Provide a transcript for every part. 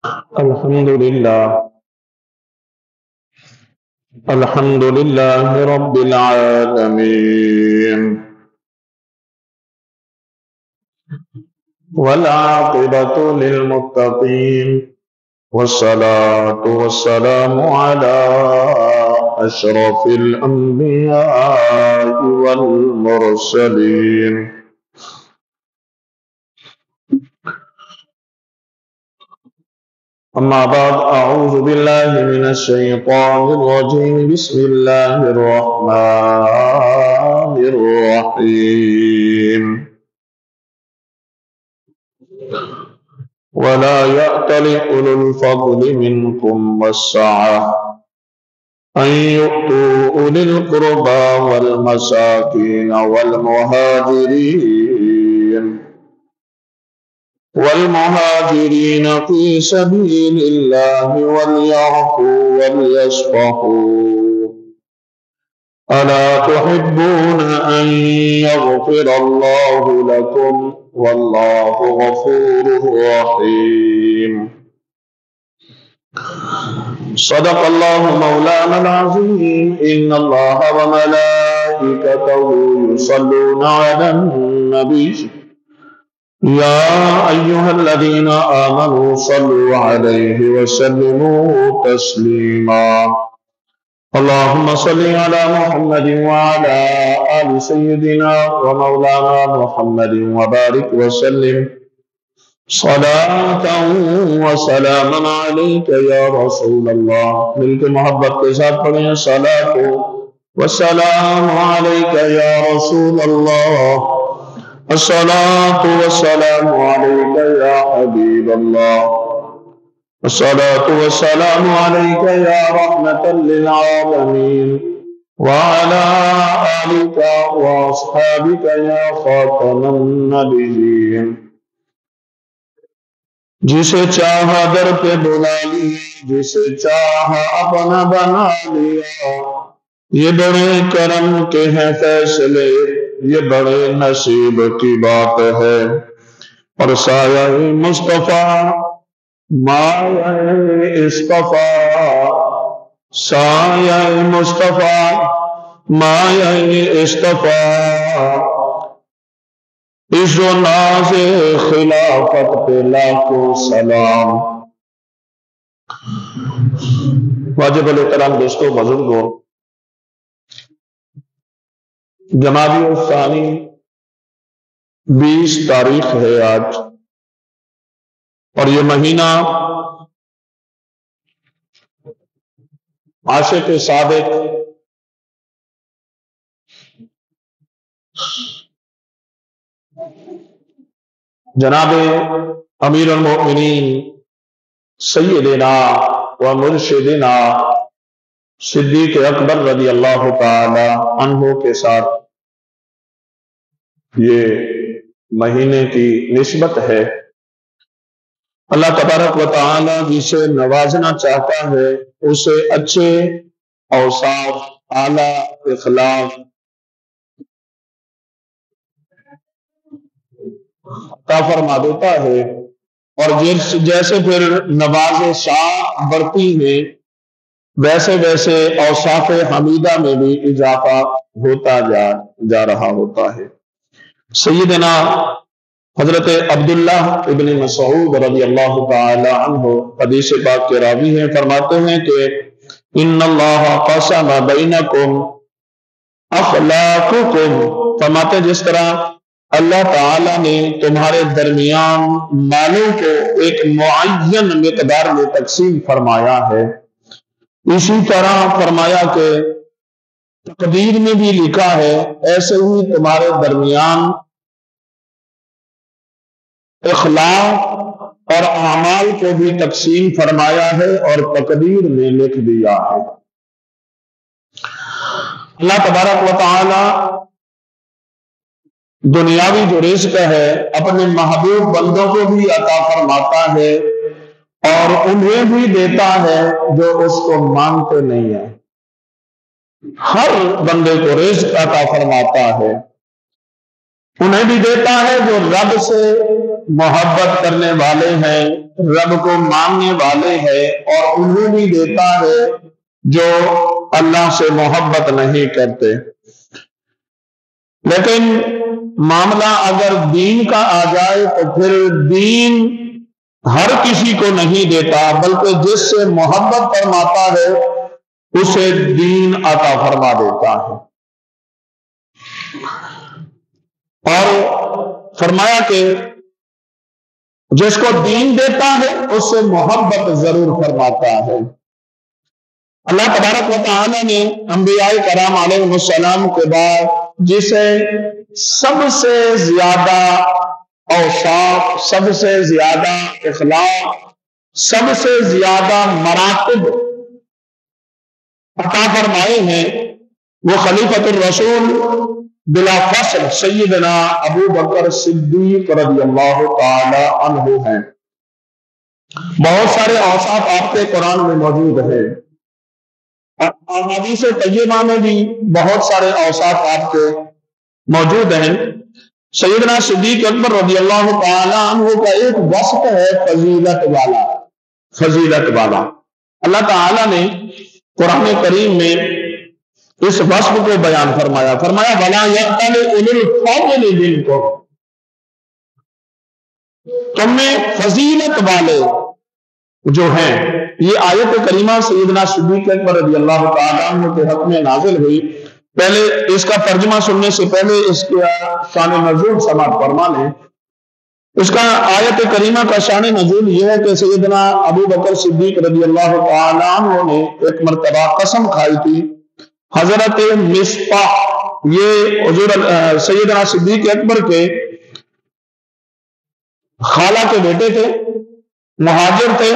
الحمد لله الحمد لله رب العالمين، والعاقبة للمتقين، والصلاة والسلام على أشرف الأنبياء والمرسلين. أما بعد، أعوذ بالله من الشيطان الرجيم. بسم الله الرحمن الرحيم. ولا يأتل أولو الفضل منكم والسعة أن يؤتوا أولي القربى والمساكين والمهاجرين في سبيل الله وليعفوا وليصفحوا. ألا تحبون أن يغفر الله لكم والله غفور رحيم. صدق الله مولانا العظيم. إن الله وملائكته يصلون على النبي يا أيها الذين آمنوا صلوا عليه وسلموا تسليما. اللهم صل على محمد وعلى آل سيدنا ومولانا محمد وبارك وسلم صلاة وسلاما عليك يا رسول الله. مل کے محبت کے ساتھ پڑھیں صلاة والسلام عليك يا رسول الله، الصلاة والسلام عليك يا حبيب الله، الصلاة والسلام عليك يا رحمة للعالمين، وعلى آلك وأصحابك يا خاتم النبيين. جسے چاہا در پہ بلا لیا، جسے چاہا اپنا بنا لیا، یہ بڑے کرم کے ہیں فیصلے، یہ بڑے نصیب کی بات ہے. اور سایہ مصطفیٰ مایہ اصطفیٰ، سایہ مصطفیٰ مایہ اصطفیٰ، عز و ناز خلافت پہ لاکھوں سلام. واجب الاحترام دوستو، بزرگوں، جمادی الثانی 20 تاریخ ہے آج، اور یہ مہینہ عاشق صادق جناب امیر المؤمنین سیدنا و مرشدنا صدیق اکبر رضی اللہ تعالی عنہ کے ساتھ یہ مہینے کی نسبت ہے. اللہ تبارک و تعالی جسے نوازنا چاہتا ہے اسے اچھے اوصاف، اعلیٰ اخلاق عطا فرما دیتا ہے، اور جیسے پھر نوازشاں بڑھتی ہیں ویسے ویسے اوصاف حمیدہ میں بھی اضافہ ہوتا جا رہا ہوتا ہے. سیدنا حضرت عبداللہ ابن مسعود رضی اللہ تعالی عنہ حدیث پاک کے راوی ہیں، فرماتے ہیں کہ ان اللہ قسم بینکم اخلاقکم، فرماتے جس طرح اللہ تعالی نے تمہارے درمیان مالوں کو ایک معین مقدار میں تقسیم فرمایا ہے، اسی طرح فرمایا کہ تقدیر میں بھی لکھا ہے ایسے ہی تمہارے درمیان اخلاق اور اعمال کو بھی تقسیم فرمایا ہے اور تقدیر میں لکھ دیا ہے. اللہ تبارک و تعالی دنیاوی جو رزق ہے اپنے محبوب بندوں کو بھی عطا فرماتا ہے اور انہیں بھی دیتا ہے جو اس کو مانتے نہیں ہیں. ہر بندے کو رزق عطا فرماتا ہے، انہیں بھی دیتا ہے جو رب سے محبت کرنے والے ہیں، رب کو ماننے والے ہیں، اور انہیں بھی دیتا ہے جو اللہ سے محبت نہیں کرتے۔ لیکن معاملہ اگر دین کا آ جائے تو پھر دین ہر کسی کو نہیں دیتا، بلکہ جس سے محبت فرماتا ہے اسے دین عطا فرما دیتا ہے۔ اور فرمایا کہ جس کو دین دیتا ہے اس سے محبت ضرور فرماتا ہے۔ اللہ تبارک و تعالی نے انبیاء کرام علیہ السلام کے بعد جسے سب سے زیادہ اوصاف، سب سے زیادہ اخلاق، سب سے زیادہ مراتب عطا فرمائے ہیں، وہ خلیفۃ الرسول بلا فصل سیدنا ابو بکر صدیق رضی اللہ تعالی عنہ ہیں۔ بہت سارے اوصاف آپ کے قرآن میں موجود ہیں، احادیث طیبہ میں بھی بہت سارے اوصاف آپ کے موجود ہیں۔ سیدنا صدیق اکبر رضی اللہ تعالی عنہ کا ایک وصف ہے فضیلت والا، فضیلت والا۔ اللہ تعالی نے قرآن کریم میں اس وصف کو بیان فرمایا، فرمایا وَلَا يَأْتَلِ أُولُو الْفَضْلِ مِنْكُمْ، تم میں فضیلت والے جو ہیں۔ یہ آیت کریمہ سیدنا صدیق اکبر رضی اللہ تعالیٰ عنہ کے حق میں نازل ہوئی۔ پہلے اس کا ترجمہ سننے سے پہلے اس کا شان نزول سماعت فرما لیں۔ اس کا آیت کریمہ کا شان نزول یہ ہے کہ سیدنا ابو بکر صدیق رضی اللہ تعالیٰ عنہ نے ایک مرتبہ قسم کھائی تھی۔ حضرت مصطح، یہ حضور سیدنا صدیق اکبر کے خالہ کے بیٹے تھے، مہاجر تھے،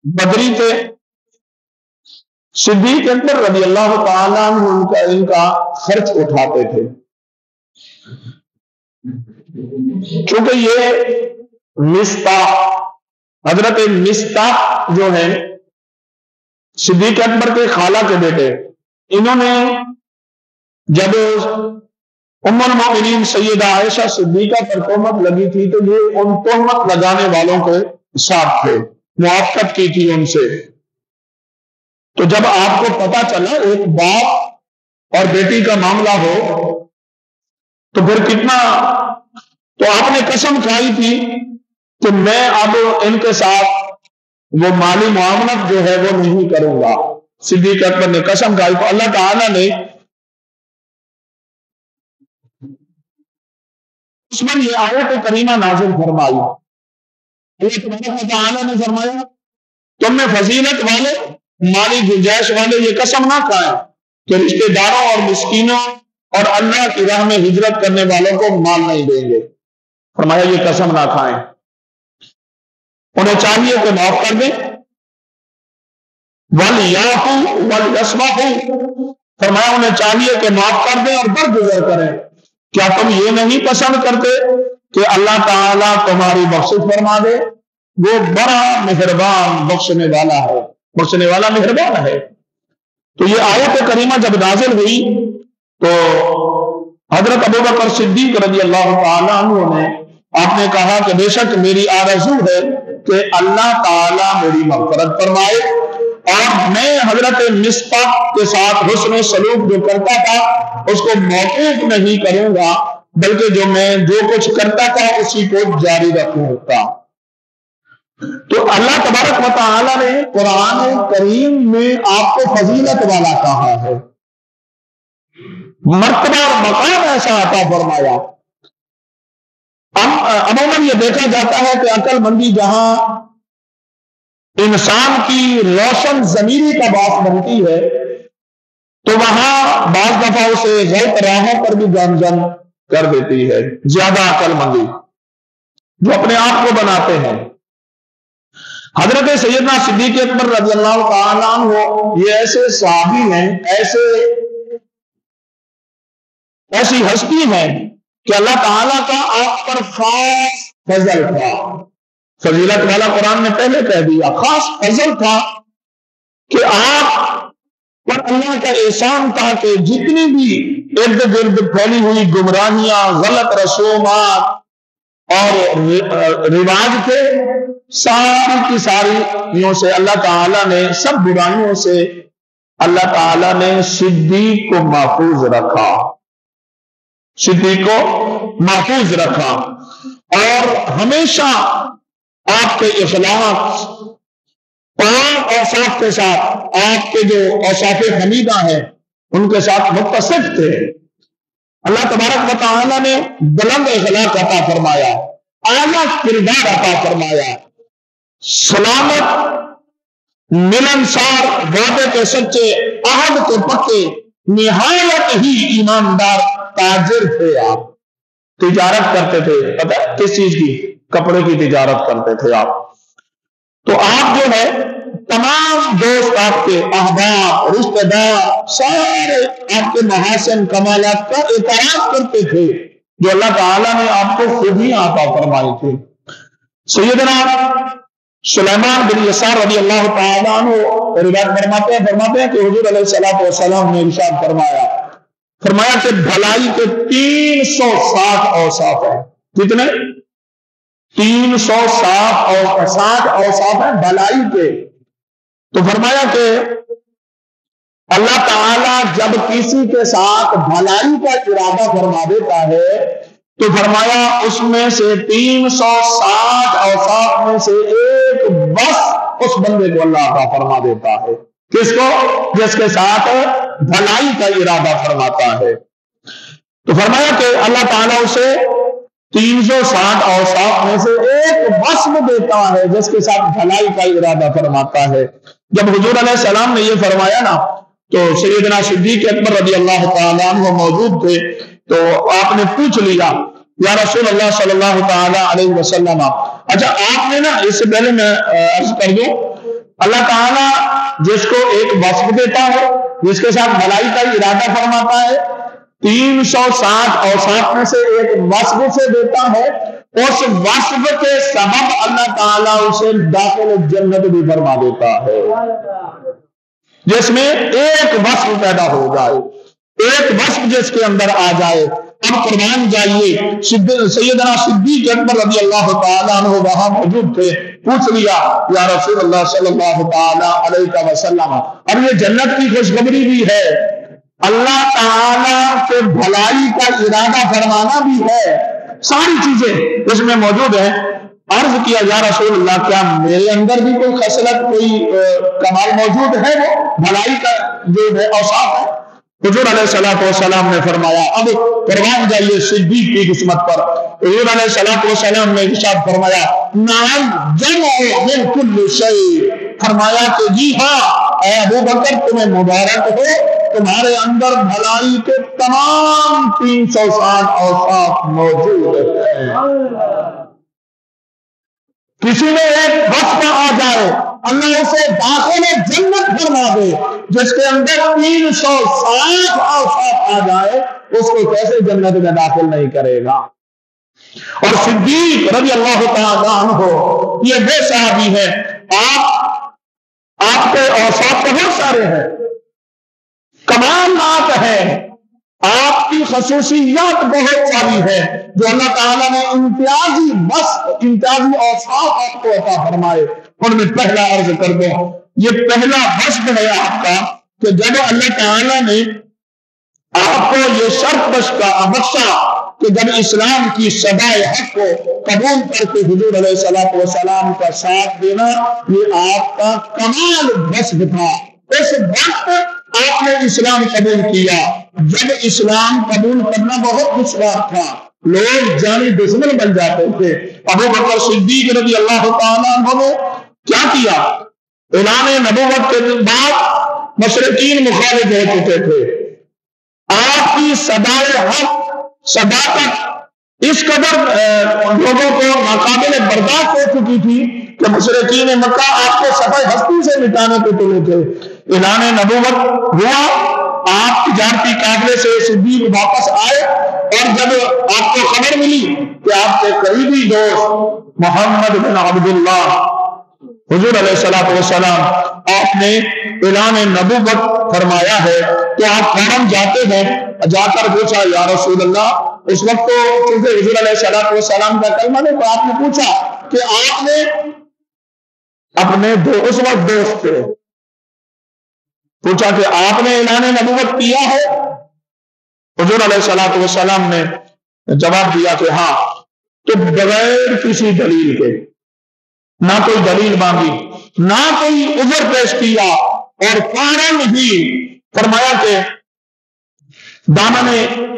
بدری تھے۔ صدیق اکبر رضی اللہ تعالیٰ عنہ ان کا خرچ اٹھاتے تھے، چونکہ یہ مصطح، حضرت مصطح جو ہے صدیق اکبر کے خالہ کے بیٹے، انہوں نے جب ام المؤمنین سیدہ عائشہ صدیقہ پر تہمت لگی تھی تو یہ ان تہمت لگانے والوں کے ساتھ تھے، موافقت کی تھی ان سے۔ تو جب آپ کو پتا چلا ایک باپ اور بیٹی کا معاملہ ہو تو پھر کتنا، تو آپ نے قسم کھائی تھی کہ میں اب ان کے ساتھ وہ مالی معاملت جو ہے وہ نہیں کروں گا۔ صدیق اکبر نے قسم کھائی تو اللہ تعالیٰ نے اس پر یہ آیت کریمہ نازل فرمائی۔ اللہ تعالیٰ نے فرمایا تم میں فضیلت والے، مالی گنجائش والے یہ قسم نہ کھائیں کہ رشتہ داروں اور مسکینوں اور اللہ کی راہ میں ہجرت کرنے والوں کو مال نہیں دیں گے۔ فرمایا یہ قسم نہ کھائیں، انہیں چاہیے کہ معاف کر دیں۔ وَلْيَعْفُوا وَلْيَصْفَحُوا، فرمایا انہیں چاہیے کہ معاف کر دیں اور درگزر کریں۔ کیا تم یہ نہیں پسند کرتے کہ اللہ تعالیٰ تمہاری بخشش فرما دے؟ وہ بڑا مہربان بخشنے والا ہے، بخشنے والا مہربان ہے۔ تو یہ آیت کریمہ جب نازل ہوئی تو حضرت ابو بکر صدیق رضی اللہ تعالیٰ عنہ نے آپ نے کہا کہ بے شک میری آرزو ہے کہ اللہ تعالیٰ میری مغفرت فرمائے، اور میں حضرت مصطح کے ساتھ حسن و سلوک جو کرتا تھا اس کو موقوف نہیں کروں گا، بلکہ جو کچھ کرتا تھا اسی کو جاری رکھوں گا۔ تو اللہ تبارک و تعالی نے قرآن کریم میں آپ کو فضیلت والا کہا ہے، مرتبہ اور مقام ایسا عطا فرمایا۔ عموماً یہ دیکھا جاتا ہے کہ عقل مندی جہاں انسان کی روشن ضمیری کا باعث بنتی ہے تو وہاں بعض دفعہ اسے غلط راہوں پر بھی گامزن کر دیتی ہے۔ زیادہ عقل مندی جو اپنے آپ کو بناتے ہیں۔ حضرت سیدنا صدیق اکبر رضی اللہ تعالیٰ عنہ یہ ایسے صحابی ہیں، ایسی ہستی ہیں کہ اللہ تعالیٰ کا آپ پر خاص فضل تھا۔ فضیلت والا قرآن نے پہلے کہہ دیا، خاص فضل تھا کہ آپ پر اللہ کا احسان تھا کہ جتنی بھی ارد گرد پھیلی ہوئی گمراہیاں، غلط رسومات اور رواج تھے، ساری کی ساری سے اللہ تعالیٰ نے، سب برائیوں سے اللہ تعالیٰ نے صدیق کو محفوظ رکھا، صدیق کو محفوظ رکھا، اور ہمیشہ آپ کے اخلاق 5 اوصاف کے ساتھ، آپ کے جو اوصاف حمیدہ ہیں ان کے ساتھ متصف تھے۔ اللہ تبارک و تعالیٰ نے بلند اخلاق عطا فرمایا، اعلیٰ کردار عطا فرمایا، سلامت، ملنسار، وعدے کے سچے، عہد کے پکے، نہایت ہی ایماندار تاجر تھے آپ، تجارت کرتے تھے۔ پتہ ہے کس چیز کی؟ کپڑے کی تجارت کرتے تھے آپ۔ تو آپ جو ہے تمام دوست، آپ کے احباب، رشتہ دار، سارے آپ کے محاسن کمالات کا اعتراف کرتے تھے جو اللہ تعالیٰ نے آپ کو خوبیاں عطا فرمائی تھی۔ سیدنا سلیمان بن یسار رضی اللہ تعالیٰ عنہ روایت فرماتے ہیں کہ حضور علیہ السلام نے ارشاد فرمایا کہ بھلائی کے 360 اوصاف ہیں۔ کتنے؟ 360 اوصاف ہیں بھلائی کے۔ تو فرمایا کہ اللہ تعالیٰ جب کسی کے ساتھ بھلائی کا ارادہ فرما دیتا ہے تو فرمایا اس میں سے 360 اوصاف میں سے ایک بس اس بندے کو اللہ عطا فرما دیتا ہے۔ کس کو؟ جس کے ساتھ بھلائی کا ارادہ فرماتا ہے۔ تو فرمایا کہ اللہ تعالیٰ اسے 360 اوصاف میں سے ایک وصف دیتا ہے جس کے ساتھ بھلائی کا ارادہ فرماتا ہے۔ جب حضور علیہ السلام نے یہ فرمایا نا تو سیدنا صدیق اکبر رضی اللہ تعالیٰ عنہ موجود تھے، تو آپ نے پوچھ لیا یا رسول اللہ صلی اللہ تعالیٰ علیہ وسلم، اچھا آپ نے نا، اس سے پہلے میں عرض کر دوں، اللہ تعالیٰ جس کو ایک وصف دیتا ہے، جس کے ساتھ بھلائی کا ارادہ فرماتا ہے، 360 اوصاف میں سے ایک وصف سے دیتا ہے، اس وصف کے سبب اللہ تعالیٰ اسے داخل جنت بھی فرما دیتا ہے، جس میں ایک وصف پیدا ہو جائے، ایک وصف جس کے اندر آ جائے۔ اب قربان جائیے، سیدنا صدیق اکبر رضی اللہ تعالیٰ عنہ وہاں موجود تھے، پوچھ لیا یا رسول اللہ صلی اللہ تعالیٰ علیہ وسلم، اب یہ جنت کی خوشخبری بھی ہے، اللہ تعالیٰ کے بھلائی کا ارادہ فرمانا بھی ہے، ساری چیزیں اس میں موجود ہیں۔ عرض کیا یا رسول اللہ کیا میرے اندر بھی کوئی خصلت، کوئی کمال موجود ہے وہ بھلائی کا جو ہے اوصاف ہے؟ حضور علیہ السلام نے فرمایا، اب قربان جائیے صدیق کی قسمت پر، حضور علیہ السلام نے ارشاد فرمایا نعم جمع من کل شیء، فرمایا کہ جی ہاں اے ابو بکر تمہیں مبارک ہو، تمہارے اندر بھلائی کے تمام 360 اوصاف موجود ہیں۔ کسی میں ایک وصف آ جائے، اللہ اسے داخل جنت فرما دے، جس کے اندر 360 اوصاف آ جائے، اس کو کیسے جنت میں داخل نہیں کرے گا؟ اور صدیق رضی اللہ تعالیٰ عنہ یہ وہ صحابی ہے، آپ کے اوصاف بہت سارے ہیں، کمالات ہیں، آپ کی خصوصیات بہت ساری ہے جو اللہ تعالیٰ نے امتیازی اوصاف آپ کو عطا فرمائے۔ ان میں پہلا عرض کر دو، یہ پہلا وصف ہے آپ کا کہ جب اللہ تعالیٰ نے آپ کو یہ شرط بخشا کہ جب اسلام کی صدائے حق کو قبول کر کے حضور علیہ السلام کا ساتھ دینا، یہ آپ کا کمال وصف تھا۔ اس وقت آپ نے اسلام قبول کیا، جب اسلام قبول کرنا بہت دشوار تھا، لوگ جانی دشمن بن جاتے تھے۔ ابو بکر صدیق رضی اللہ تعالیٰ عنہ نے کیا کیا؟ اعلان نبوت کے بعد مشرکین مخالف ہو چکے تھے، آپ کی صدائے حق، صداقت اس قدر لوگوں کو ناقابل برداشت ہو چکی تھی کہ مشرکین مکہ آپ کو صفحہ ہستی سے مٹانے کو تلے تھے۔ اعلان نبوت ہوا، آپ تجارتی قافلے سے صدیق واپس آئے، اور جب آپ کو خبر ملی کہ آپ کے قریبی دوست محمد بن عبداللہ حضور علیہ السلام آپ نے اعلان نبوت فرمایا ہے، تو آپ فوراً جاتے ہیں، جا کر پوچھا یا رسول اللہ اس وقت تو کیونکہ حضور علیہ السلام کا کلمہ نے، تو آپ نے پوچھا کہ آپ نے اپنے اس وقت دوست تھے، پوچھا کہ آپ نے اعلان نبوت کیا ہے؟ حضور علیہ السلام نے جواب دیا کہ ہاں۔ تو بغیر کسی دلیل کے، نہ کوئی دلیل مانگی، نہ کوئی عذر پیش کیا، اور فوراً ہی فرمایا کہ دامن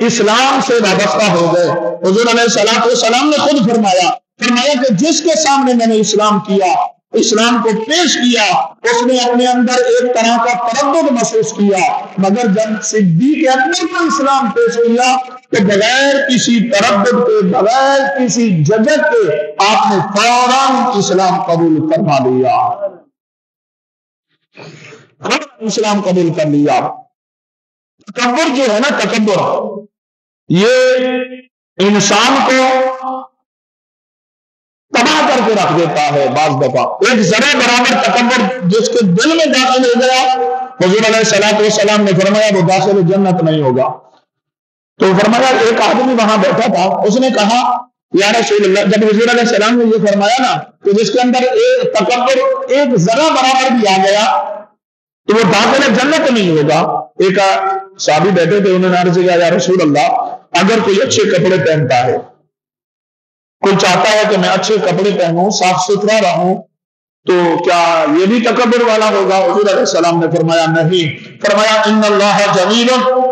اسلام سے وابستہ ہو گئے۔ حضور علیہ السلام نے خود فرمایا کہ جس کے سامنے میں نے اسلام کیا، اسلام کو پیش کیا، اس نے اپنے اندر ایک طرح کا تردد محسوس کیا، مگر جب صدیق اکبر کو اسلام پیش کیا تو بغیر کسی تردد کے، بغیر کسی جھجک کے آپ نے فوراً اسلام قبول فرما لیا، اسلام قبول کر لیا۔ تکبر جو ہے نا، تکبر یہ انسان کو تباہ کر کے رکھ دیتا ہے۔ بعض دفعہ ایک ذرہ برابر تکبر جس کے دل میں داخل ہو گیا، حضور علیہ السلام نے فرمایا وہ داخل جنت نہیں ہوگا۔ تو فرمایا ایک آدمی وہاں بیٹھا تھا، اس نے کہا یا رسول اللہ، جب حضور علیہ السلام نے یہ فرمایا نا کہ جس کے اندر ایک تکبر ایک ذرہ برابر بھی آ گیا تو وہ داخل جنت نہیں ہوگا۔ ایک صحابی بیٹھے تھے، انہوں نے عرض کیا یا رسول اللہ، اگر کوئی اچھے کپڑے پہنتا ہے، کوئی چاہتا ہے کہ میں اچھے کپڑے پہنوں، صاف ستھرا رہوں، تو کیا یہ بھی تکبر والا ہوگا؟ حضور علیہ السلام نے فرمایا نہیں۔ فرمایا ان اللہ جمیل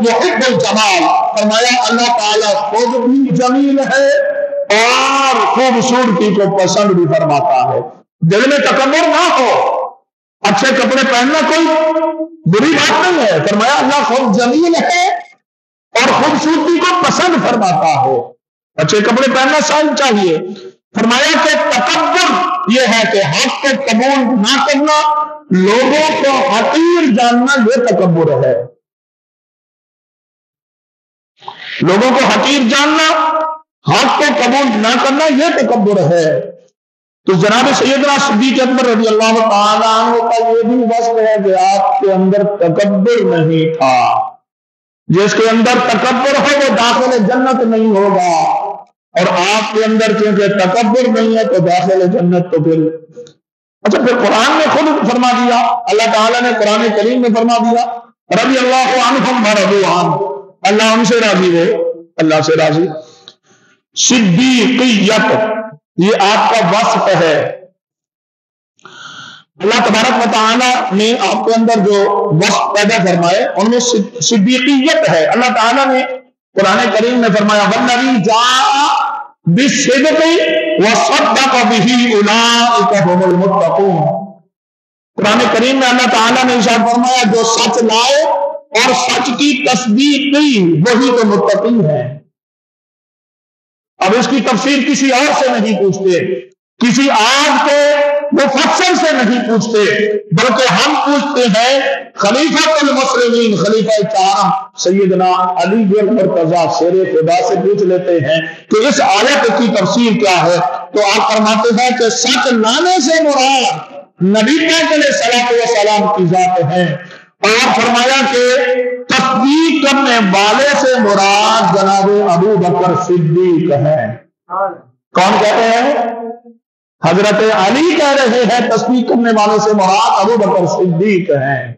یحب الجمال، فرمایا اللہ تعالیٰ خود بھی جمیل ہے اور خوبصورتی کو پسند بھی فرماتا ہے۔ دل میں تکبر نہ ہو، اچھے کپڑے پہننا کوئی بری بات نہیں ہے، فرمایا اللہ خود جمیل ہے اور خوبصورتی کو پسند فرماتا ہے، اچھے کپڑے پہننا سائن چاہیے۔ فرمایا کہ تکبر یہ ہے کہ حق کو قبول نہ کرنا، لوگوں کو حقیر جاننا، یہ تکبر ہے۔ لوگوں کو حقیر جاننا، حق کو قبول نہ کرنا، یہ تکبر ہے۔ تو جناب سیدنا صدیق اکبر رضی اللہ تعالیٰ عنہ کا یہ بھی وصف ہے کہ آپ کے اندر تکبر نہیں تھا۔ جس کے اندر تکبر ہے وہ داخل جنت نہیں ہوگا، اور آپ کے اندر کیونکہ تکبر نہیں ہے تو داخل جنت تو پھر اچھا، پھر قرآن نے خود فرما دیا، اللہ تعالیٰ نے قرآن کریم میں فرما دیا رضی اللہ عنہم ورضوا عنہ، اللہ ان سے راضی ہو، اللہ سے راضی۔ صدیقیت یہ آپ کا وصف ہے۔ اللہ تبارک و تعالیٰ نے آپ کے اندر جو وصف پیدا فرمائے ان میں صدیقیت ہے۔ اللہ تعالیٰ نے قرآن کریم میں فرمایا والذی جاء بالصدق وصدق بہ اولئک هم المتقون۔ قرآن کریم میں اللہ تعالیٰ نے ارشاد فرمایا جو سچ لائے اور سچ کی تصدیق کی وہی تو متقی ہے۔ اب اس کی تفسیر کسی اور سے نہیں پوچھتے، کسی آج کے مفسر سے نہیں پوچھتے، بلکہ ہم پوچھتے ہیں خلیفۃ المسلمین، خلیفہ چارم سیدنا علی المرتضیٰ شیر خدا سے پوچھ لیتے ہیں کہ اس آیت کی تفسیر کیا ہے۔ تو آپ فرماتے ہیں کہ سچ لانے سے مراد نبی پاک علیہ الصلوۃ والسلام کی ذات ہے، اور فرمایا کہ تصدیق کرنے والے سے مراد جناب ابو بکر صدیق ہے۔ کون کہتے ہیں؟ حضرت علی کہہ رہے ہیں تصدیق کرنے والے سے مراد ابو بکر صدیق ہیں۔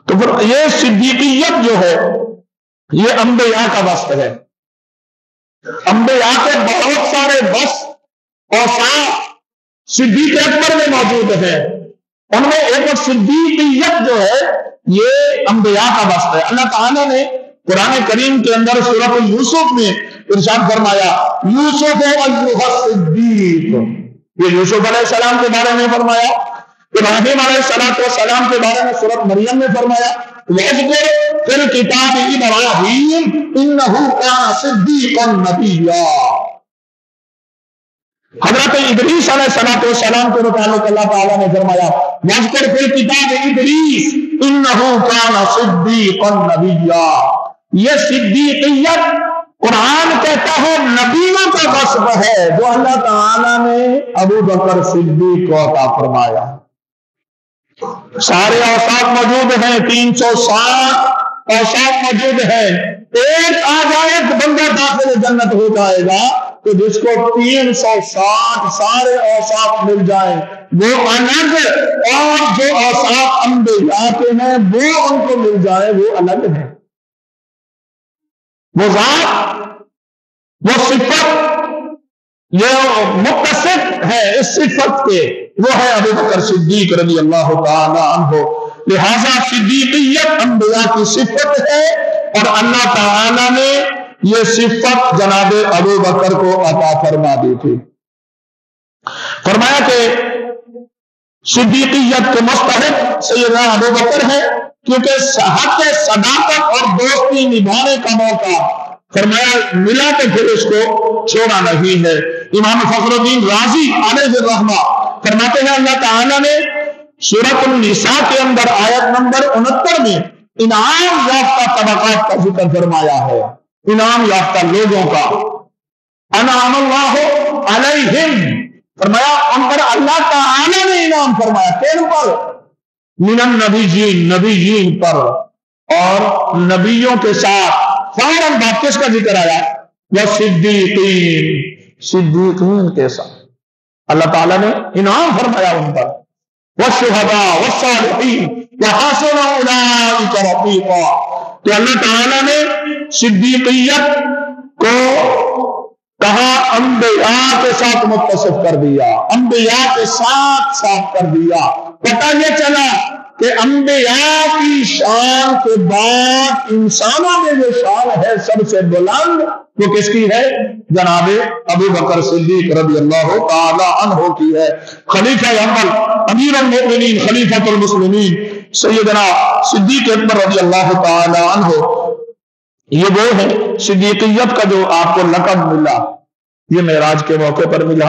تو پھر یہ صدیقیت جو ہے یہ انبیاء کا وصف ہے۔ انبیاء کے بہت سارے وصف اور صاف صدیق اکبر میں موجود ہیں، ان میں ایک صدیقیت جو ہے یہ انبیاء کا وصف ہے۔ اللہ تعالیٰ نے قرآن کریم کے اندر سورۃ یوسف میں ارشاد فرمایا یوسف ایھا الصدیق، یہ یوسف علیہ السلام کے بارے میں فرمایا، ابراہیم علیہ السلام کے بارے میں سورۃ مریم میں فرمایا وَاذْكُرْ فِي الْكِتَابِ إِبْرَاهِيمَ إِنَّهُ كَانَ صِدِّيقًا نَبِيًّا۔ حضرت ادریس علیہ السلام کے متعلق اللہ تعالیٰ نے فرمایا وَاذْكُرْ فِي الْكِتَابِ إِدْرِيسَ إِنَّهُ كَانَ صِدِّيقًا نَبِيًّا۔ یہ صدیقیت قرآن کہتا ہے نبیوں کا وصف ہے جو اللہ تعالیٰ نے ابو بکر صدیق کو عطا فرمایا۔ سارے اوصاف موجود ہیں، 360 اوصاف موجود ہیں، ایک آ جائے تو بندہ داخل جنت ہو جائے گا، تو جس کو 360 سارے اوصاف مل جائیں وہ الگ، اور جو اوصاف انبیاء کے ہیں وہ ان کو مل جائے وہ الگ ہے۔ وہ ذات، وہ صفت، یہ متصف ہے اس صفت کے، وہ ہے ابو بکر صدیق رضی اللہ تعالی عنہ۔ لہذا صدیقیت انبیاء کی صفت ہے، اور اللہ تعالی نے یہ صفت جناب ابو بکر کو عطا فرما دی تھی۔ فرمایا کہ صدیقیت کے مستحق سیدنا ابو بکر ہے، کیونکہ حق صداقت اور دوستی نبھانے کا موقع فرمایا ملا تو پھر اس کو چھوڑا نہیں ہے۔ امام فخر الدین رازی علیہ الرحمہ فرماتے ہیں اللہ تعالیٰ نے سورۃ النساء کے اندر آیت نمبر 69 میں انعام یافتہ طبقات کا ذکر فرمایا ہے، انعام یافتہ لوگوں کا۔ انعام اللہ علیہم، فرمایا ان پر اللہ تعالیٰ نے انعام فرمایا، کن پر؟ من النبیین، نبیین پر، اور نبیوں کے ساتھ فوراً بات کس کا ذکر آیا؟ والصدیقین، صدیقین کے ساتھ اللہ تعالیٰ نے انعام فرمایا ان پر۔ والشہداء والصالحین وحسن اولئک رفیقا، تو اللہ تعالیٰ نے صدیقیت کو کہا انبیاء کے ساتھ متصف کر دیا، انبیاء کے ساتھ کر دیا۔ پتہ یہ چلا کہ انبیاء کی شان کے بعد انسانوں میں جو شان ہے سب سے بلند وہ کس کی ہے؟ جناب ابو بکر صدیق رضی اللہ تعالی عنہ کی ہے۔ خلیفہ اول، امیر المؤمنین، خلیفۃ المسلمین سیدنا صدیق اکبر رضی اللہ تعالی عنہ، یہ وہ ہے صدیقیت کا جو آپ کو لقب ملا، یہ معراج کے موقع پر ملا۔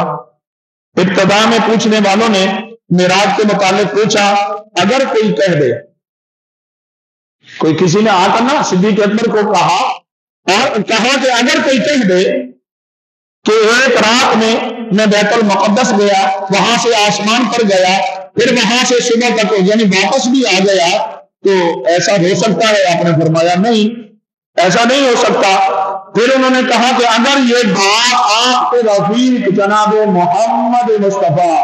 ابتدا میں پوچھنے والوں نے معراج کے متعلق پوچھا، اگر کوئی کہہ دے، کوئی کسی نے آ کر نا صدیق اکبر کو کہا اور کہا کہ اگر کوئی کہہ دے کہ ایک رات میں بیت المقدس گیا، وہاں سے آسمان پر گیا، پھر وہاں سے صبح تک یعنی واپس بھی آ گیا، تو ایسا ہو سکتا ہے؟ آپ نے فرمایا نہیں، ایسا نہیں ہو سکتا۔ پھر انہوں نے کہا کہ اگر یہ بات آپ کے رفیق جناب محمد مصطفیٰ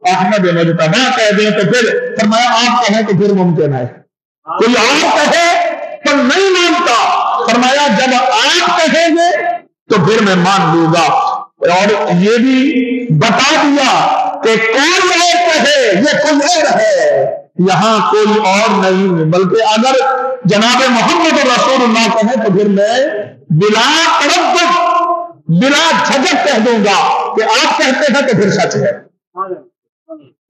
احمد مجتبی کہہ دیں تو پھر فرمایا آپ کہیں تو پھر ممکن ہے، کوئی اور کہے تو نہیں مانتا، فرمایا جب آپ کہیں گے تو پھر میں مان لوں گا۔ اور یہ بھی بتا دیا کہ کون اور کہے یہ کوئی اور ہے، یہاں کوئی اور نہیں، بلکہ اگر جناب محمد رسول اللہ کہے تو پھر میں بلا تردد بلا جھجک کہہ دوں گا کہ آپ کہتے ہیں تو پھر سچ ہے،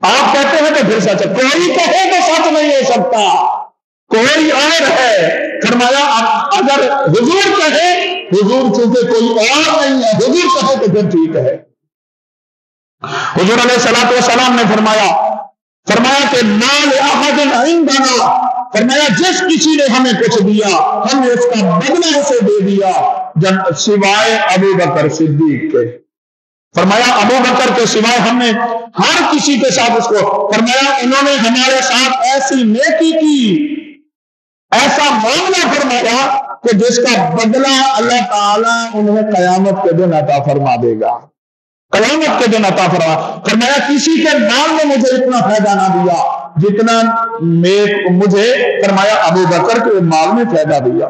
آپ کہتے ہیں تو پھر سچ ہے، کوئی کہے تو سچ نہیں ہو سکتا، کوئی اور ہے۔ فرمایا اگر حضور کہے، حضور چونکہ کوئی اور نہیں ہے، حضور کہے تو پھر ٹھیک ہے۔ حضور علیہ الصلوۃ والسلام نے فرمایا کہ مال احد عندنا، فرمایا جس کسی نے ہمیں کچھ دیا ہم نے اس کا بدلہ اسے دے دیا سوائے ابو بکر صدیق کے۔ فرمایا ابو بکر کے سوائے ہم نے ہر کسی کے ساتھ اس کو، فرمایا انہوں نے ہمارے ساتھ ایسی نیکی کی، ایسا معاملہ فرمایا کہ جس کا بدلہ اللہ تعالیٰ انہیں قیامت کے دن عطا فرما دے گا، قیامت کے دن عطا فرمایا کسی کے مال نے مجھے اتنا فائدہ نہ دیا جتنا مجھے فرمایا ابو بکر کے مال میں فائدہ دیا،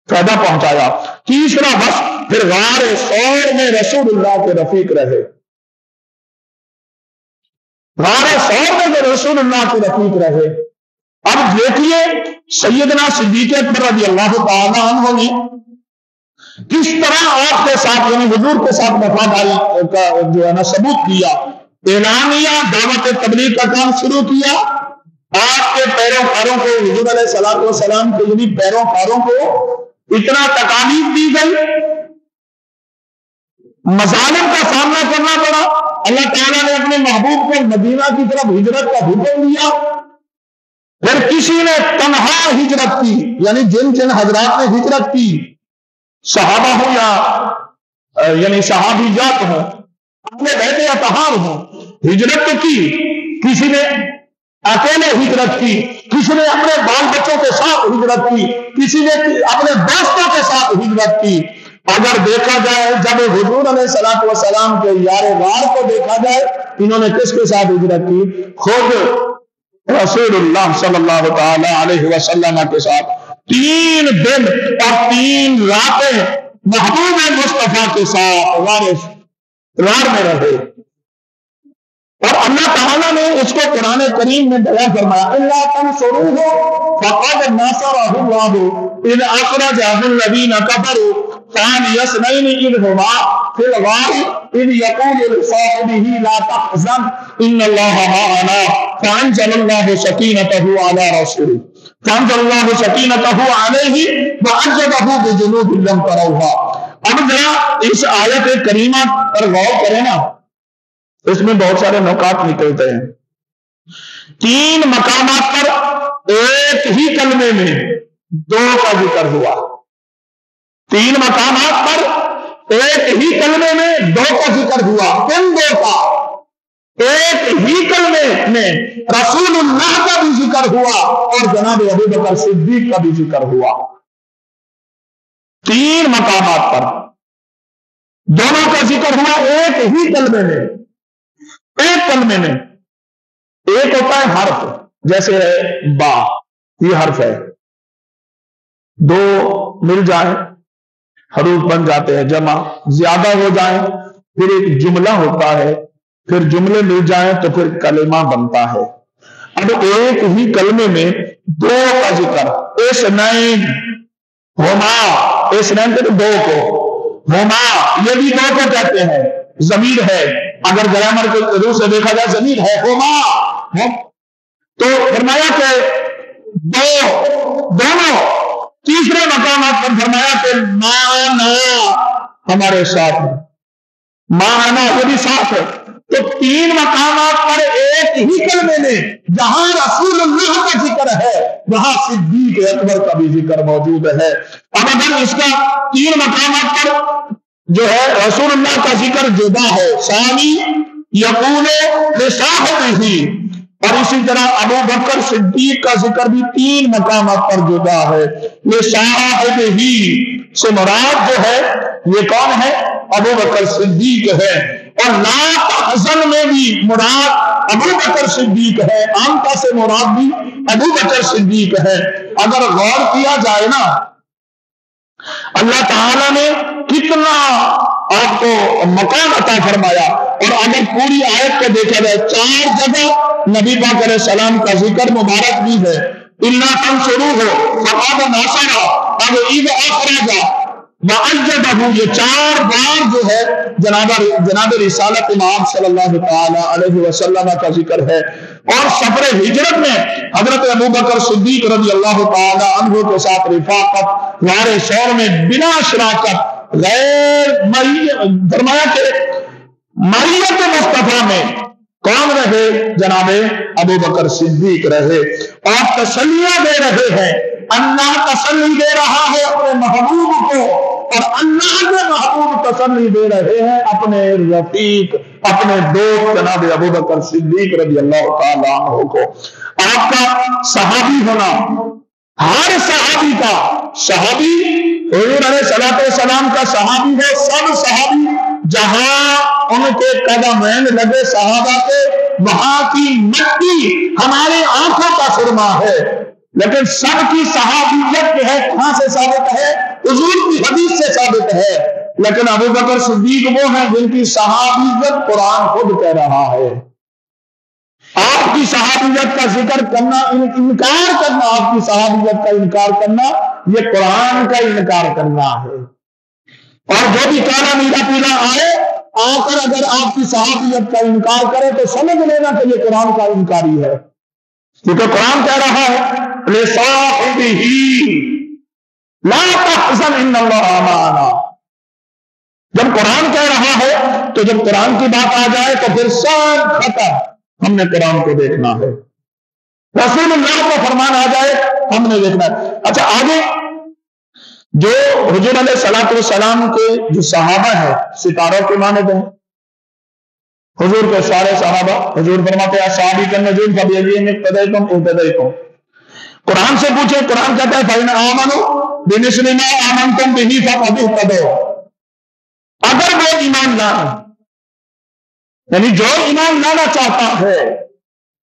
فائدہ پہنچایا۔ تیسرا بس پھر غار ثور میں رسول اللہ کے رفیق رہے، غار ثور میں جو رسول اللہ کے رفیق رہے۔ اب دیکھیے سیدنا صدیق اکبر رضی اللہ تعالی عنہ نے کس طرح آپ کے ساتھ یعنی حضور کے ساتھ وفاداری کا جو ہے نا ثبوت کیا، اعلانیہ دعوت تبلیغ کا کام شروع کیا۔ آپ کے پیروکاروں کو، حضور علیہ الصلوۃ والسلام کے یعنی پیروکاروں کو اتنا تکالیف دی گئی، مظالم کا سامنا کرنا پڑا۔ اللہ تعالیٰ نے اپنے محبوب کو مدینہ کی طرف ہجرت کا حکم دیا، پھر کسی نے تنہا ہجرت کی، یعنی جن حضرات نے ہجرت کی، صحابہ ہوں یا یعنی صحابیات ہوں، اپنے بیٹے اطہار ہوں، ہجرت تو کی، کسی نے اکیلے ہجرت کی، کسی نے اپنے بال بچوں کے ساتھ ہجرت کی، کسی نے اپنے دوستوں کے ساتھ ہجرت کی۔ اگر دیکھا جائے جب حضور علیہ الصلوۃ والسلام کے یار غار کو دیکھا جائے، انہوں نے کس کے ساتھ ہجرت کی؟ خود رسول اللہ صلی اللہ تعالی علیہ وسلم کے ساتھ 3 دن اور 3 راتیں محبوب مصطفیٰ کے ساتھ غار میں رہے۔ اور اللہ تعالیٰ نے اس کو قرآن کریم میں بیان فرمایا، الا تنصروه فقد نصره الله اذ اخرجه الذين كفروا ثاني اثنين اذ هما في الغار اذ يقول لصاحبه لا تحزن ان الله معنا فانزل الله سكينته على رسوله فانزل الله سكينته عليه وأيده بجنود لم تروها۔ اب ذرا اس آیت کریمہ پر غور کریں نا، اس میں بہت سارے نکات نکلتے ہیں۔ 3 مقامات پر ایک ہی کلمے میں 2 کا ذکر ہوا۔ 3 مقامات پر ایک ہی کلمے میں 2 کا ذکر ہوا۔ کن 2 کا؟ ایک ہی کلمے میں رسول اللہ کا بھی ذکر ہوا اور جناب ابو بکر صدیق کا بھی ذکر ہوا۔ 3 مقامات پر دونوں کا ذکر ہوا ایک ہی کلمے میں۔ ایک کلمے میں ایک ہوتا ہے حرف، جیسے ہے با، یہ حرف ہے، 2 مل جائیں حروف بن جاتے ہیں جمع، زیادہ ہو جائیں پھر ایک جملہ ہوتا ہے، پھر جملے مل جائیں تو پھر کلمہ بنتا ہے۔ اب ایک ہی کلمے میں 2 کا ذکر، اثنین ہما، اثنین کہتے 2 کو، ہما یہ بھی 2 کو کہتے ہیں، ضمیر ہے، اگر گرامر کے روح سے دیکھا جائے ضمیر ہے ہما، تو فرمایا کہ دونوں۔ تیسرے مقامات پر فرمایا کہ معنا، ہمارے ساتھ، معنا یہ بھی ساتھ ہے۔ تو 3 مقامات پر ایک ہی کلمے میں جہاں رسول اللہ کا ذکر ہے وہاں صدیق اکبر کا بھی ذکر موجود ہے۔ اب اگر اس کا 3 مقامات پر جو ہے رسول اللہ کا ذکر جدا ہے، ثانی یقول لصاحبہ، اور اسی طرح ابو بکر صدیق کا ذکر بھی 3 مقامات پر جدا ہے۔ لصاحبہ سے مراد جو ہے یہ کون ہے؟ ابو بکر صدیق ہے۔ اور لا تحزن میں بھی مراد ابو بکر صدیق ہے، آنکا سے مراد بھی ابو بکر صدیق ہے۔ اگر غور کیا جائے نا، اللہ تعالیٰ نے کتنا آپ کو مقام عطا فرمایا، اور اگر پوری آیت کو دیکھا جائے 4 جگہ نبی پاک علیہ السلام کا ذکر مبارک بھی ہے۔ اِلَّا تَنْصُرُوهُ فَقَدْ نَصَرَهُ، اب اِذْ أَخْرَجَهُ وَأَيَّدَهُ، یہ 4 بار جو ہے جناب رسالت امام صلی اللہ تعالی علیہ وسلم کا ذکر ہے۔ اور سفر ہجرت میں حضرت ابو بکر صدیق رضی اللہ تعالی عنہ کے ساتھ رفاقت، غار ثور میں بلا شراکت، غیر فرمایا کہ معیت مصطفیٰ میں کون رہے؟ جناب ابو بکر صدیق رہے، اور تسلیاں دے رہے ہیں۔ اللہ تسلی دے رہا ہے اپنے محبوب کو، اور اللہ کے محبوب تسلی دے رہے ہیں اپنے رفیق، اپنے دوست جناب ابو بکر صدیق رضی اللہ تعالی عنہ کو۔ آپ کا صحابی ہونا، ہر صحابی کا، صحابی حضور علیہ الصلوۃ والسلام کا صحابی ہے، سب صحابی جہاں ان کے قدمین لگے صحابہ کے، وہاں کی مٹی ہمارے آنکھوں کا سرما ہے، لیکن سب کی صحابیت جو ہے کہاں سے ثابت ہے؟ حضور کی حدیث سے ثابت ہے۔ لیکن ابو بکر صدیق وہ ہیں جن کی صحابیت قرآن خود کہہ رہا ہے۔ آپ کی صحابیت کا ذکر کرنا، انکار کرنا، آپ کی صحابیت کا انکار کرنا، یہ قرآن کا انکار کرنا ہے۔ اور جو بھی کالا نیلا پیلا آئے آ کر اگر آپ کی صحابیت کا انکار کرے تو سمجھ لینا کہ یہ قرآن کا انکاری ہے، کیونکہ قرآن کہہ رہا ہے لِصَاحِبِهِ لَا تَحْزَنْ إِنَّ اللَّهَ مَعَنَا۔ جب قرآن کہہ رہا ہے تو جب قرآن کی بات آ جائے تو پھر سب ختم، ہم نے قرآن کو دیکھنا ہے، رسول اللہ کا فرمان آ جائے ہم نے دیکھنا ہے۔ اچھا آگے جو حضور علیہ الصلوۃ والسلام کے جو صحابہ ہیں ستاروں کے مانند ہیں، حضور کے سارے صحابہ، حضور فرماتے ہیں صحابی النجوم فبأيهم اقتديتم اهتديتم. قرآن سے پوچھے، قرآن کہتا ہے فإن آمنوا بمثل ما آمنتم به فقد اهتدوا. اگر وہ ایمان لائے، یعنی جو ایمان لانا چاہتا ہے،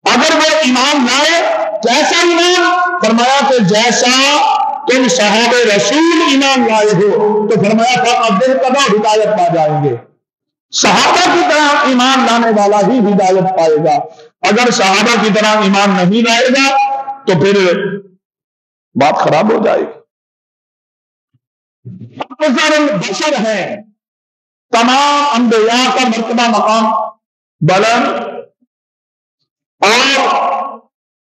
اگر وہ ایمان لائے، کیسا ایمان؟ فرمایا کہ جیسا تم صحابہ رسول ایمان لائے ہو، تو فرمایا فقد اهتدوا، ہدایت پا جائیں گے. صحابہ کی طرح ایمان لانے والا ہی ہدایت پائے گا. اگر صحابہ کی طرح ایمان نہیں لائے گا تو پھر بات خراب ہو جائے گی. افضل البشر ہیں، تمام انبیاء کا مرتبہ مقام بلند، اور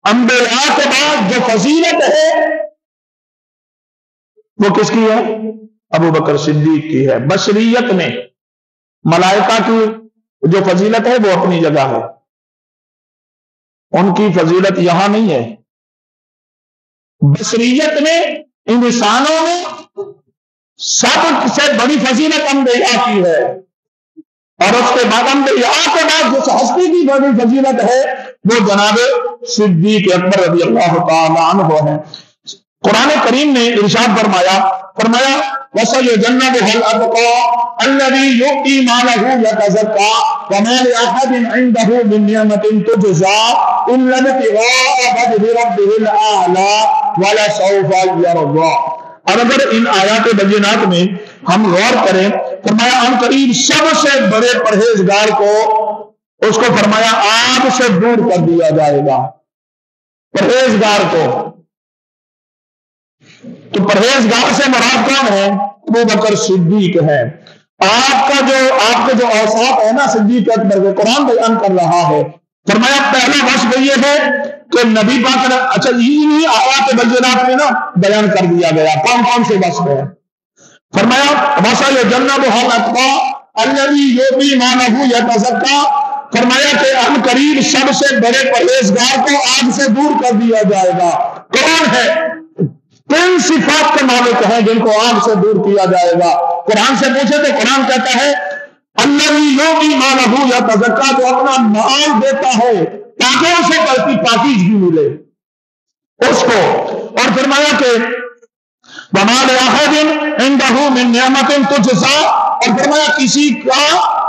انبیاء کے بعد جو فضیلت ہے وہ کس کی ہے؟ ابو بکر صدیق کی ہے. بشریت میں ملائکہ کی جو فضیلت ہے وہ اپنی جگہ ہے، ان کی فضیلت یہاں نہیں ہے. بشریت میں، انسانوں میں سب سے بڑی فضیلت انبیاء کی ہے، اور اس کے بعد انبیاء کے بعد جس ہستی کی بڑی فضیلت ہے وہ جناب صدیق اکبر رضی اللہ تعالی عنہ ہے. قرآن کریم نے ارشاد فرمایا وَسَيُجَنَّبُهَا الْأَتْقَى الَّذِي يُؤْتِي مَالَهُ يَتَزَكَّى وَمَا لِأَحَدٍ عِندَهُ مِن نِّعْمَةٍ تُجْزَىٰ إِلَّا ابْتِغَاءَ وَجْهِ رَبِّهِ الْأَعْلَىٰ وَلَسَوْفَ يَرْضَىٰ. اور اگر ان آیات بینات میں ہم غور کریں، فرمایا ان قریب سب سے بڑے پرہیزگار کو، اس کو فرمایا آگ سے دور کر دیا جائے گا. پرہیزگار کو، تو پرہیزگار سے مراد کون ہے؟ ابو بکر صدیق ہے. آپ کے جو اوصاف ہے نا صدیق اکبر کے، قرآن بیان کر رہا ہے. فرمایا پہلا وصف یہ ہے کہ نبی پاک، اچھا یہ آیات بینات میں نا بیان کر دیا گیا کون کون سے وصف ہے. فرمایا وَسَيُجَنَّبُهَا الْأَتْقَى الَّذِي يُؤْتِي مَالَهُ يَتَزَكَّى. فرمایا کہ ان قریب سب سے بڑے پرہیزگار کو آگ سے دور کر دیا جائے گا. کون ہے؟ تین صفات کے مالک ہیں جن کو آگ سے دور کیا جائے گا. قرآن سے پوچھے تو قرآن کہتا ہے الَّذِي يُؤْتِي مَالَهُ يَتَزَكَّى، جو اپنا مال دیتا ہے تاکہ اسے بڑھتی پاکیزگی ملے اس کو. اور فرمایا کہ وَمَا لِأَحَدٍ عِندَهُ مِن نِّعْمَةٍ تُجْزَىٰ، اور فرمایا کسی کا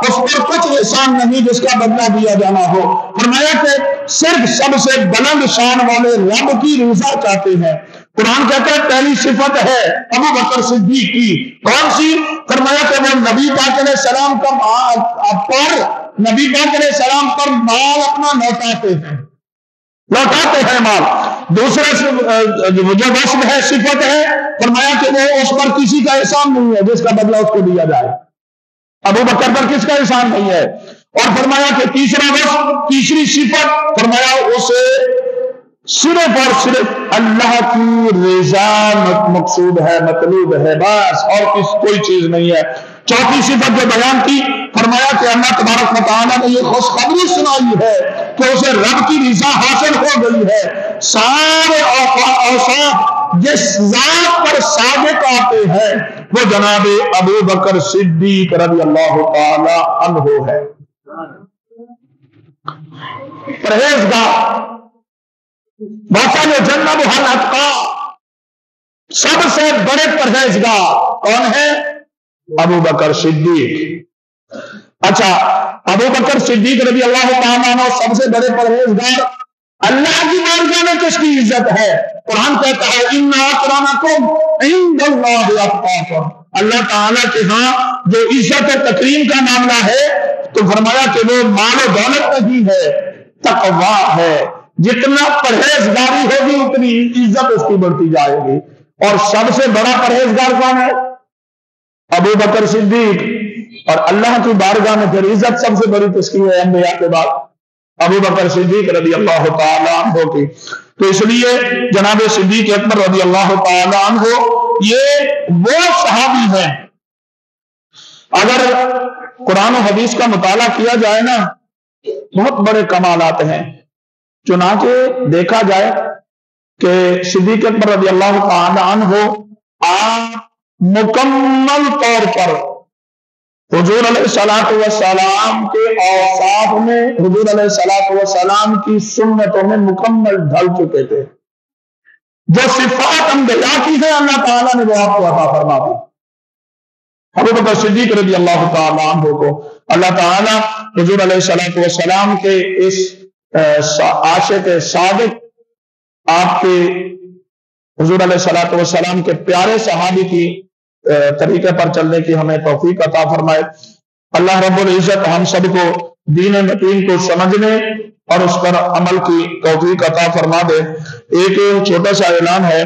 اس پر کچھ احسان نہیں جس کا بدلہ دیا جانا ہو. فرمایا کہ صرف سب سے بلند شان والے رب کی رضا چاہتے ہیں. قرآن کہتا ہے پہلی صفت ہے ابو بکر صدیق کی، کون سی؟ فرمایا کہ وہ نبی پاک علیہ السلام کا مال اپنا لوٹاتے ہیں مال. دوسرا جو وصف ہے، صفت ہے، فرمایا کہ وہ اس پر کسی کا احسان نہیں ہے جس کا بدلہ اس کو دیا جائے. ابو بکر پر کس کا احسان نہیں ہے. اور فرمایا کہ تیسرا وصف، تیسری صفت، فرمایا اسے صرف اور صرف اللہ کی رضا مقصود ہے، مطلوب ہے، بس اور کوئی چیز نہیں ہے. چوتھی صفت جو بیان کی، فرمایا کہ اللہ تبارک و تعالیٰ نے یہ خوشخبری سنائی ہے کہ اسے رب کی رضا حاصل ہو گئی ہے. سارے اوصاف جس ذات پر صادق آتے ہیں وہ جناب ابو بکر صدیق رضی اللہ تعالی عنہ ہے. پرہیزگار، وَسَيُجَنَّبُهَا الْأَتْقَى، سب سے بڑے پرہیزگار کون ہے؟ ابو بکر صدیق. اچھا، ابو بکر صدیق رضی اللہ تعالیٰ عنہ سب سے بڑے پرہیزگار، اللہ کی بارگاہ میں کس کی عزت ہے؟ قرآن کہتا ہے إِنَّ أَكْرَمَكُمْ عِندَ اللَّهِ أَتْقَاكُمْ. اللہ تعالیٰ کے ہاں جو عزت و تکریم کا معاملہ ہے تو فرمایا کہ وہ مال و دولت نہیں ہے، تقویٰ ہے. جتنا پرہیزگاری ہوگی اتنی عزت اس کی بڑھتی جائے گی. اور سب سے بڑا پرہیزگار کون ہے؟ ابو بکر صدیق. اور اللہ کی بارگاہ میں پھر عزت سب سے بڑی کس کی ہے؟ انبیاء کے بعد ابو بکر صدیق رضی اللہ تعالی عنہ کی. تو اس لیے جناب صدیق اکبر رضی اللہ تعالی عنہ یہ وہ صحابی ہیں، اگر قرآن و حدیث کا مطالعہ کیا جائے نا بہت بڑے کمالات ہیں. چنانچہ دیکھا جائے کہ صدیق اکبر رضی اللہ تعالی عنہ آپ مکمل طور پر حضور علیہ الصلوۃ والسلام کے اوصاف میں حضور علیہ الصلوۃ والسلام کی سنتوں میں مکمل ڈھل چکے تھے. جو صفات انبیاء کی ہیں اللہ تعالیٰ نے وہ آپ کو عطا فرما دی. ابو بکر صدیق رضی اللہ تعالیٰ عنہ کو اللہ تعالیٰ حضور علیہ الصلوۃ والسلام کے اس عاشق صادق، آپ کے حضور علیہ الصلوۃ والسلام کے پیارے صحابی کی طریقے پر چلنے کی ہمیں توفیق عطا فرمائے. اللہ رب العزت ہم سب کو دین متین کو سمجھنے اور اس پر عمل کی توفیق عطا فرما دے. ایک چھوٹا سا اعلان ہے.